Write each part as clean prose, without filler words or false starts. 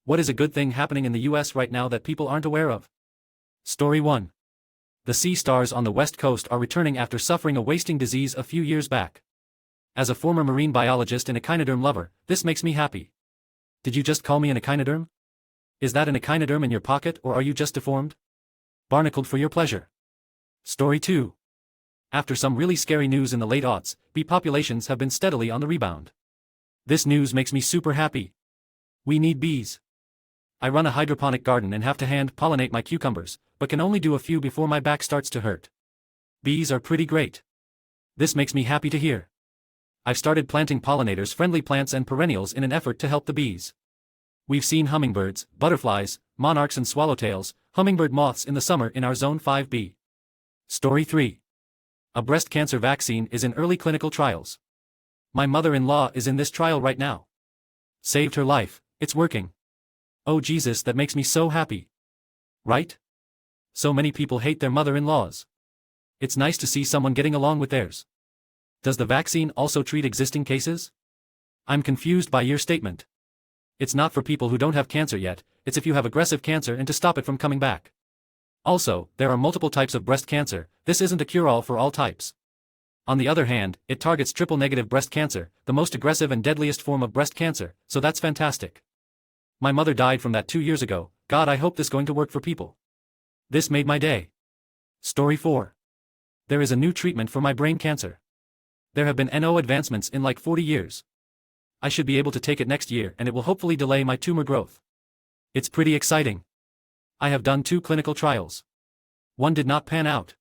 What is a good thing happening in the US right now that people aren't aware of? Story 1. The sea stars on the West Coast are returning after suffering a wasting disease a few years back. As a former marine biologist and echinoderm lover, this makes me happy. Did you just call me an echinoderm? Is that an echinoderm in your pocket or are you just deformed? Barnacled for your pleasure. Story 2. After some really scary news in the late aughts, bee populations have been steadily on the rebound. This news makes me super happy. We need bees. I run a hydroponic garden and have to hand-pollinate my cucumbers, but can only do a few before my back starts to hurt. Bees are pretty great. This makes me happy to hear. I've started planting pollinators-friendly plants and perennials in an effort to help the bees. We've seen hummingbirds, butterflies, monarchs and swallowtails, hummingbird moths in the summer in our Zone 5B. Story 3. A breast cancer vaccine is in early clinical trials. My mother-in-law is in this trial right now. Saved her life, it's working. Oh Jesus, that makes me so happy. Right? So many people hate their mother-in-laws. It's nice to see someone getting along with theirs. Does the vaccine also treat existing cases? I'm confused by your statement. It's not for people who don't have cancer yet, it's if you have aggressive cancer and to stop it from coming back. Also, there are multiple types of breast cancer, this isn't a cure-all for all types. On the other hand, it targets triple-negative breast cancer, the most aggressive and deadliest form of breast cancer, so that's fantastic. My mother died from that 2 years ago, God, I hope this is going to work for people. This made my day. Story 4. There is a new treatment for my brain cancer. There have been no advancements in like 40 years. I should be able to take it next year and it will hopefully delay my tumor growth. It's pretty exciting. I have done 2 clinical trials. One did not pan out.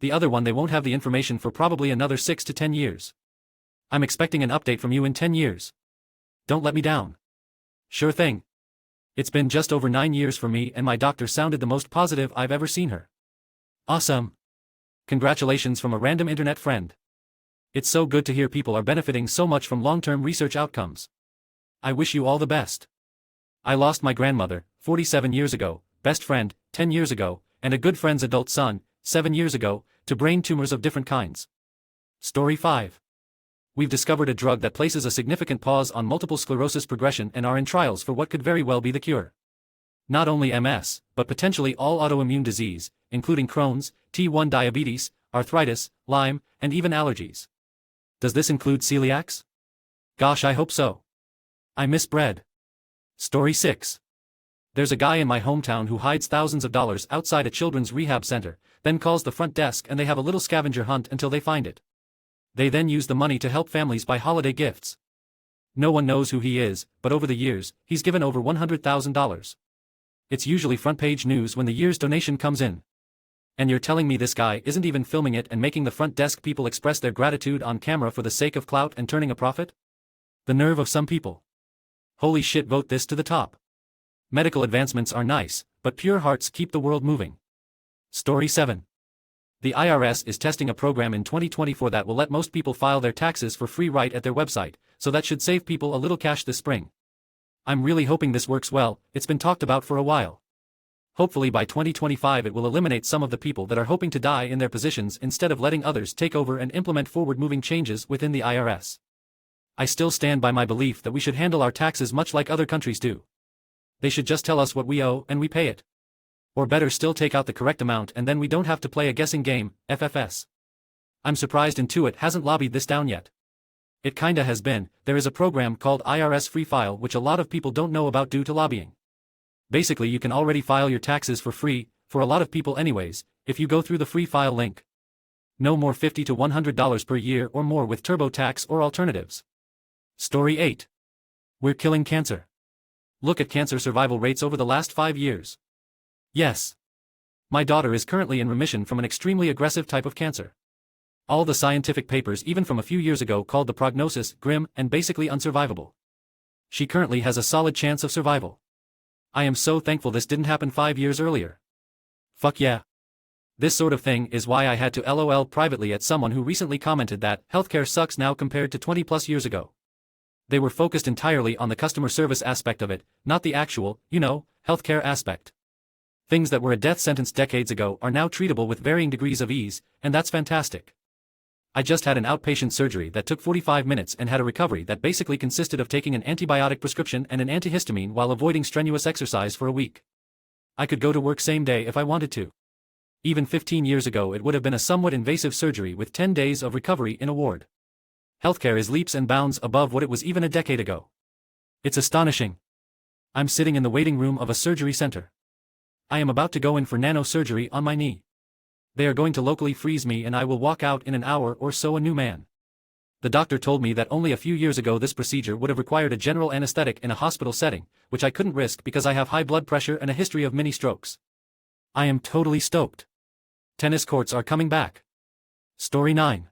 The other one they won't have the information for probably another 6 to 10 years. I'm expecting an update from you in 10 years. Don't let me down. Sure thing. It's been just over 9 years for me and my doctor sounded the most positive I've ever seen her. Awesome. Congratulations from a random internet friend. It's so good to hear people are benefiting so much from long-term research outcomes. I wish you all the best. I lost my grandmother, 47 years ago, best friend, 10 years ago, and a good friend's adult son, 7 years ago, to brain tumors of different kinds. Story 5. We've discovered a drug that places a significant pause on multiple sclerosis progression and are in trials for what could very well be the cure. Not only MS, but potentially all autoimmune disease, including Crohn's, T1 diabetes, arthritis, Lyme, and even allergies. Does this include celiacs? Gosh, I hope so. I miss bread. Story 6. There's a guy in my hometown who hides thousands of dollars outside a children's rehab center, then calls the front desk and they have a little scavenger hunt until they find it. They then use the money to help families buy holiday gifts. No one knows who he is, but over the years, he's given over $100,000. It's usually front-page news when the year's donation comes in. And you're telling me this guy isn't even filming it and making the front desk people express their gratitude on camera for the sake of clout and turning a profit? The nerve of some people. Holy shit, vote this to the top. Medical advancements are nice, but pure hearts keep the world moving. Story 7. The IRS is testing a program in 2024 that will let most people file their taxes for free right at their website, so that should save people a little cash this spring. I'm really hoping this works well, it's been talked about for a while. Hopefully by 2025 it will eliminate some of the people that are hoping to die in their positions instead of letting others take over and implement forward-moving changes within the IRS. I still stand by my belief that we should handle our taxes much like other countries do. They should just tell us what we owe and we pay it. Or better still take out the correct amount and then we don't have to play a guessing game, FFS. I'm surprised Intuit hasn't lobbied this down yet. It kinda has been. There is a program called IRS Free File which a lot of people don't know about due to lobbying. Basically you can already file your taxes for free, for a lot of people anyways, if you go through the free file link. No more $50 to $100 per year or more with TurboTax or alternatives. Story 8. We're killing cancer. Look at cancer survival rates over the last 5 years. Yes. My daughter is currently in remission from an extremely aggressive type of cancer. All the scientific papers even from a few years ago called the prognosis grim and basically unsurvivable. She currently has a solid chance of survival. I am so thankful this didn't happen 5 years earlier. Fuck yeah. This sort of thing is why I had to LOL privately at someone who recently commented that healthcare sucks now compared to 20 plus years ago. They were focused entirely on the customer service aspect of it, not the actual, healthcare aspect. Things that were a death sentence decades ago are now treatable with varying degrees of ease, and that's fantastic. I just had an outpatient surgery that took 45 minutes and had a recovery that basically consisted of taking an antibiotic prescription and an antihistamine while avoiding strenuous exercise for a week. I could go to work same day if I wanted to. Even 15 years ago it would have been a somewhat invasive surgery with 10 days of recovery in a ward. Healthcare is leaps and bounds above what it was even a decade ago. It's astonishing. I'm sitting in the waiting room of a surgery center. I am about to go in for nano-surgery on my knee. They are going to locally freeze me and I will walk out in an hour or so a new man. The doctor told me that only a few years ago this procedure would have required a general anesthetic in a hospital setting, which I couldn't risk because I have high blood pressure and a history of mini strokes. I am totally stoked. Tennis courts are coming back. Story 9.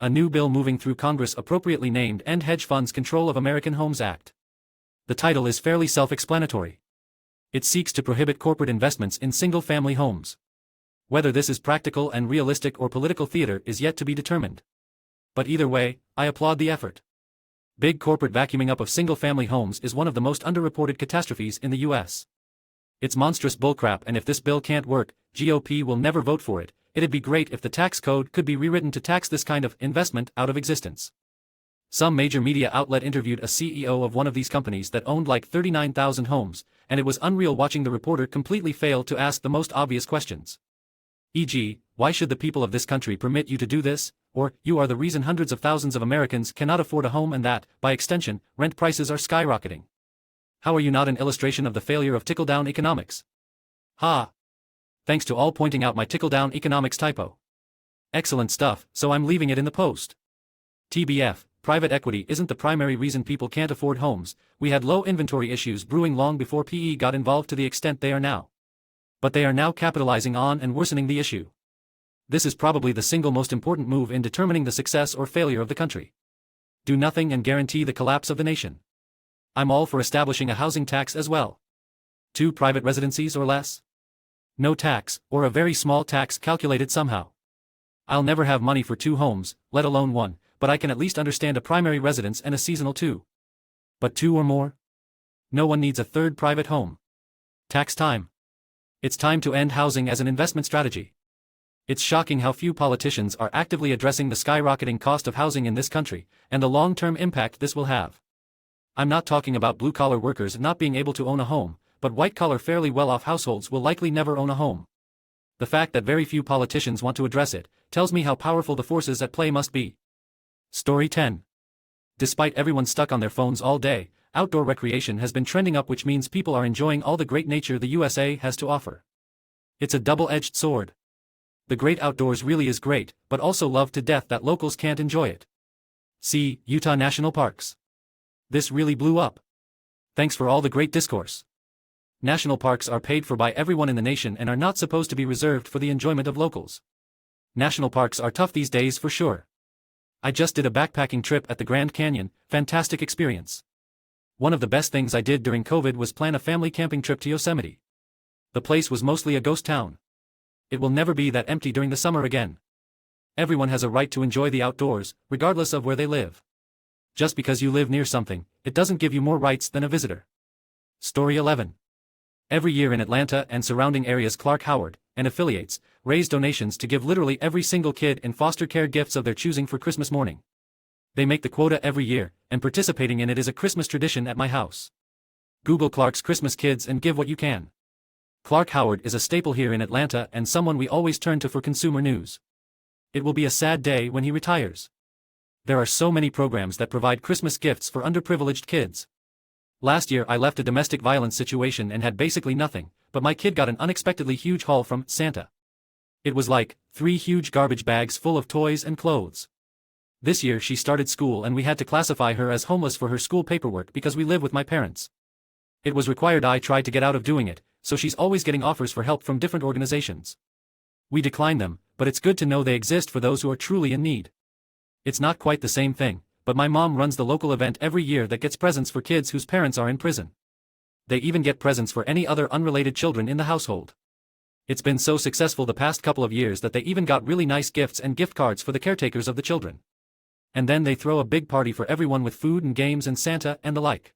A new bill moving through Congress appropriately named End Hedge Funds Control of American Homes Act. The title is fairly self-explanatory. It seeks to prohibit corporate investments in single-family homes. Whether this is practical and realistic or political theater is yet to be determined. But either way, I applaud the effort. Big corporate vacuuming up of single-family homes is one of the most underreported catastrophes in the US. It's monstrous bullcrap, and if this bill can't work, GOP will never vote for it. It'd be great if the tax code could be rewritten to tax this kind of investment out of existence. Some major media outlet interviewed a CEO of one of these companies that owned like 39,000 homes, and it was unreal watching the reporter completely fail to ask the most obvious questions. E.g., why should the people of this country permit you to do this? Or, you are the reason hundreds of thousands of Americans cannot afford a home and that, by extension, rent prices are skyrocketing. How are you not an illustration of the failure of tickle-down economics? Ha! Thanks to all pointing out my tickle-down economics typo. Excellent stuff, so I'm leaving it in the post. TBF, private equity isn't the primary reason people can't afford homes. We had low inventory issues brewing long before PE got involved to the extent they are now. But they are now capitalizing on and worsening the issue. This is probably the single most important move in determining the success or failure of the country. Do nothing and guarantee the collapse of the nation. I'm all for establishing a housing tax as well. 2 private residencies or less? No tax, or a very small tax calculated somehow. I'll never have money for 2 homes, let alone 1, but I can at least understand a primary residence and a seasonal 2. But 2 or more? No one needs a 3rd private home. Tax time. It's time to end housing as an investment strategy. It's shocking how few politicians are actively addressing the skyrocketing cost of housing in this country, and the long-term impact this will have. I'm not talking about blue-collar workers not being able to own a home, but white-collar fairly well-off households will likely never own a home. The fact that very few politicians want to address it tells me how powerful the forces at play must be. Story 10. Despite everyone stuck on their phones all day, outdoor recreation has been trending up, which means people are enjoying all the great nature the USA has to offer. It's a double-edged sword. The great outdoors really is great, but also loved to death that locals can't enjoy it. See, Utah National Parks. This really blew up. Thanks for all the great discourse. National parks are paid for by everyone in the nation and are not supposed to be reserved for the enjoyment of locals. National parks are tough these days for sure. I just did a backpacking trip at the Grand Canyon, fantastic experience. One of the best things I did during COVID was plan a family camping trip to Yosemite. The place was mostly a ghost town. It will never be that empty during the summer again. Everyone has a right to enjoy the outdoors, regardless of where they live. Just because you live near something, it doesn't give you more rights than a visitor. Story 11. Every year in Atlanta and surrounding areas, Clark Howard and affiliates raise donations to give literally every single kid in foster care gifts of their choosing for Christmas morning. They make the quota every year, and participating in it is a Christmas tradition at my house. Google Clark's Christmas Kids and give what you can. Clark Howard is a staple here in Atlanta and someone we always turn to for consumer news. It will be a sad day when he retires. There are so many programs that provide Christmas gifts for underprivileged kids. Last year I left a domestic violence situation and had basically nothing, but my kid got an unexpectedly huge haul from Santa. It was like 3 huge garbage bags full of toys and clothes. This year she started school and we had to classify her as homeless for her school paperwork because we live with my parents. It was required. I tried to get out of doing it, so she's always getting offers for help from different organizations. We decline them, but it's good to know they exist for those who are truly in need. It's not quite the same thing, but my mom runs the local event every year that gets presents for kids whose parents are in prison. They even get presents for any other unrelated children in the household. It's been so successful the past couple of years that they even got really nice gifts and gift cards for the caretakers of the children. And then they throw a big party for everyone with food and games and Santa and the like.